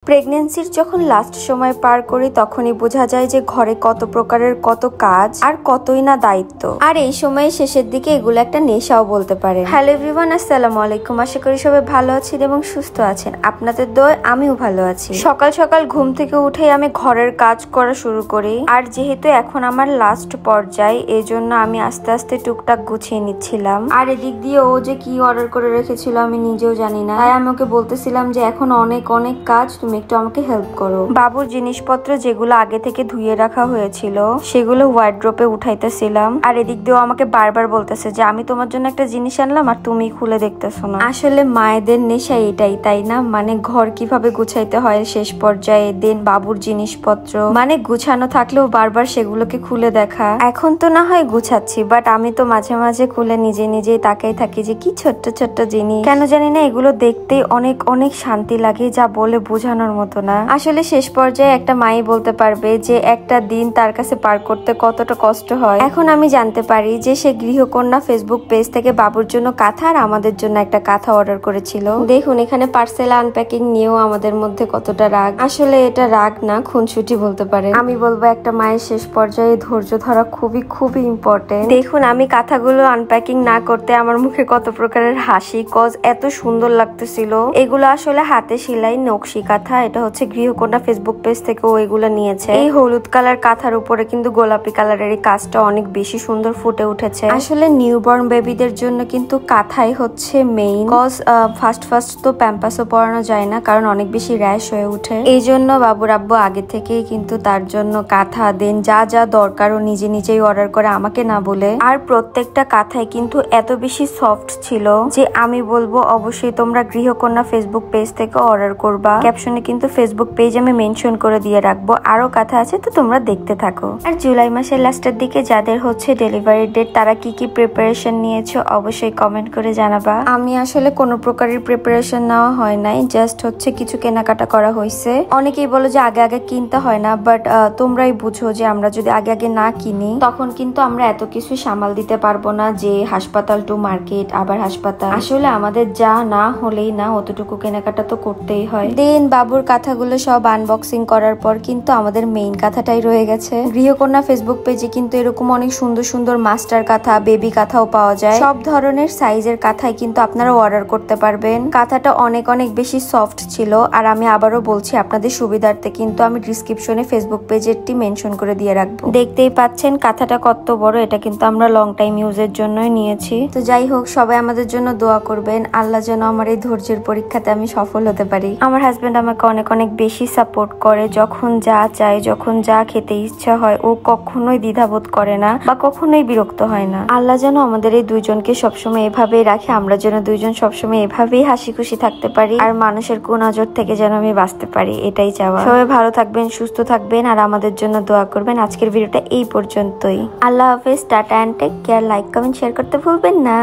প্রেগনেন্সির যখন লাস্ট সময় পার করি তখনই বোঝা যায় যে ঘরে কত প্রকারের কত কাজ আর কতই না দায়িত্ব। আর এই সময়ের শেষের দিকে এগুলো একটা নেশাও বলতে পারে। হ্যালো এভরিওয়ান, আসসালামু আলাইকুম। আশা করি সবাই ভালো আছেন এবং সুস্থ আছেন। আপনাদের দোয়ায় আমিও ভালো আছি। সকাল সকাল ঘুম থেকে উঠেই আমি ঘরের কাজ করা শুরু করি। আর যেহেতু এখন আমার লাস্ট পর্যায়ে, এই জন্য আমি আস্তে আস্তে টুকটাক গুছিয়ে নিচ্ছিলাম। আর এদিক দিয়ে ও যে কি অর্ডার করে রেখেছিল আমি নিজেও জানি না, তাই আমি ওকে বলতেছিলাম যে এখন অনেক অনেক কাজ, তুমি একটু আমাকে হেল্প করো। বাবুর জিনিসপত্র যেগুলো আগে থেকে ধুয়ে রাখা হয়েছিল সেগুলো ওয়ার্ড্রোপে উঠাইতেছিলাম। আর এদিক দিয়েও আমাকে বারবার বলতেছে যে আমি তোমার জন্য একটা জিনিস আনলাম আর তুমি খুলে দেখতেছো না। আসলে মায়েদের নেশা এটাই, তাই না? মানে ঘর কিভাবে গুছাইতে হয় শেষ পর্যায়ে, দেন বাবুর জিনিসপত্র মানে গুছানো থাকলেও বারবার সেগুলোকে খুলে দেখা। এখন তো না হয় গুছাচ্ছি, বাট আমি তো মাঝে মাঝে খুলে নিজে নিজেই তাকাই থাকি যে কি ছোট্ট ছোট্ট জিনিস, কেন জানি না এগুলো দেখতেই অনেক অনেক শান্তি লাগে, যা বলে বোঝানোর মতো না। আসলে শেষ পর্যায়ে একটা মাই বলতে পারবে যে একটা দিন তার কাছে পার করতে কতটা কষ্ট হয়। এখন আমি জানতে পারি যে সে গৃহকন্যা ফেসবুক পেজ থেকে বাবুর জন্য কাঁথা আর আমাদের জন্য একটা কাঁথা অর্ডার করেছিল। দেখুন এখানে পার্সেল আনপ্যাকিং নিয়েও আমাদের মধ্যে কতটা রাগ। আসলে এটা রাগ না, খুনসুটি বলতে পারে। আমি বলবো একটা মায়ের শেষ পর্যায়ে ধৈর্য ধরা খুবই খুবই ইম্পর্টেন্ট। দেখুন আমি কাঁথাগুলো আনপ্যাকিং না করতে আমার মুখে কত প্রকারের হাসি, কজ এত সুন্দর লাগতেছিল। এগুলো আসলে হাতে সেলাই নকশি কাঁথা। এটা হচ্ছে গৃহকন্যা ফেসবুক পেজ থেকে ও এগুলো নিয়েছে। এই হলুদ কালার কাঁথার উপরে কিন্তু গোলাপি কালারের এই কাজটা অনেক বেশি সুন্দর ফুটে উঠেছে। আসলে নিউবর্ন বেবিদের জন্য কিন্তু কাঁথাই হচ্ছে মেইন, কজ ফার্স্ট তো প্যাম্পাসও পরানো যায় না, কারণ অনেক বেশি র্যাশ হয়ে উঠে। এই জন্য বাবুর আব্বু আগে থেকেই কিন্তু তার জন্য কাঁথা দেন যা যা দরকার ও নিজে নিজেই অর্ডার করে, আমাকে না বলে। আর প্রত্যেকটা কাঁথাই কিন্তু এত বেশি সফট ছিল যে আমি বলবো অবশ্যই তোমরা গৃহকন্যা ফেসবুক পেজ থেকে অর্ডার করবা। ক্যাপশনে কিন্তু ফেসবুক পেজ আমি মেনশন করে দিয়ে রাখবো, আরো কথা আছে, তো তোমরা দেখতে থাকো। আর জুলাই মাসের লাস্টের দিকে যাদের হচ্ছে ডেলিভারি ডেট, তারা কি কি প্রিপারেশন নিয়েছো অবশ্যই কমেন্ট করে জানাবা। আমি আসলে কোনো প্রকারের প্রিপারেশন নেওয়া হয় নাই, জাস্ট হচ্ছে কিছু কেনাকাটা করা হয়েছে। অনেকেই বলো যে আগে আগে কিনতে হয় না, বাট তোমরাই বুঝো যে আমরা যদি আগে আগে না কিনি তখন কিন্তু আমরা এত কিছু সামাল দিতে পারবো না, যে হাসপাতাল টু মার্কেট আবার হাসপাতাল। আসলে আমাদের যা না হলেই না, অতটুকু কেনাকাটা তো করতেই হয়। দেন বাবুর কাঁথাগুলো সব আনবক্সিং করার পর কিন্তু আমাদের মেইন কাঁথাটাই রয়ে গেছে। গৃহকন্যা ফেসবুক পেজে কিন্তু এরকম অনেক সুন্দর সুন্দর মাস্টার কাঁথা, বেবি কাঁথাও পাওয়া যায়। সব ধরনের সাইজের কাঁথাই কিন্তু আপনারা অর্ডার করতে পারবেন। কাঁথাটা অনেক অনেক বেশি সফট ছিল। আর আমি আবারও বলছি আপনাদের সুবিধার্থে কিন্তু আমি ডিসক্রিপশনে ফেসবুক পেজেরটি মেনশন করে দিয়ে রাখবো। দেখতেই পাচ্ছেন কাঁথাটা কত বড়, এটা কিন্তু আমরা লং টাইম ইউজের জন্যই নিয়েছি। তো যাই হোক, সবাই আমাদের জন্য দোয়া করবেন, আল্লাহ যেন আমার এই ধৈর্যের পরীক্ষাতে আমি সফল হতে পারি। আমার হাজবেন্ড আমাকে অনেক অনেক বেশি সাপোর্ট করে। যখন যা চাই, যখন যা খেতে ইচ্ছা হয়, ও কখনোই দ্বিধাবোধ করে না বা কখনোই বিরক্ত হয় না। আল্লাহ যেন আমাদের এই দুইজনকে সবসময় এভাবেই রাখে, আমরা যেন দুইজন সবসময় এভাবেই হাসি খুশি থাকতে পারি, আর মানুষের কুনজর থেকে যেন আমি বাঁচতে পারি, এটাই চাওয়া। সবাই ভালো থাকবেন, সুস্থ থাকবেন আর আমাদের জন্য দোয়া করবেন। আজকের ভিডিওটা এই পর্যন্তই। আল্লাহ হাফেজ, tata and take care. Like comment share করতে ভুলবেন না।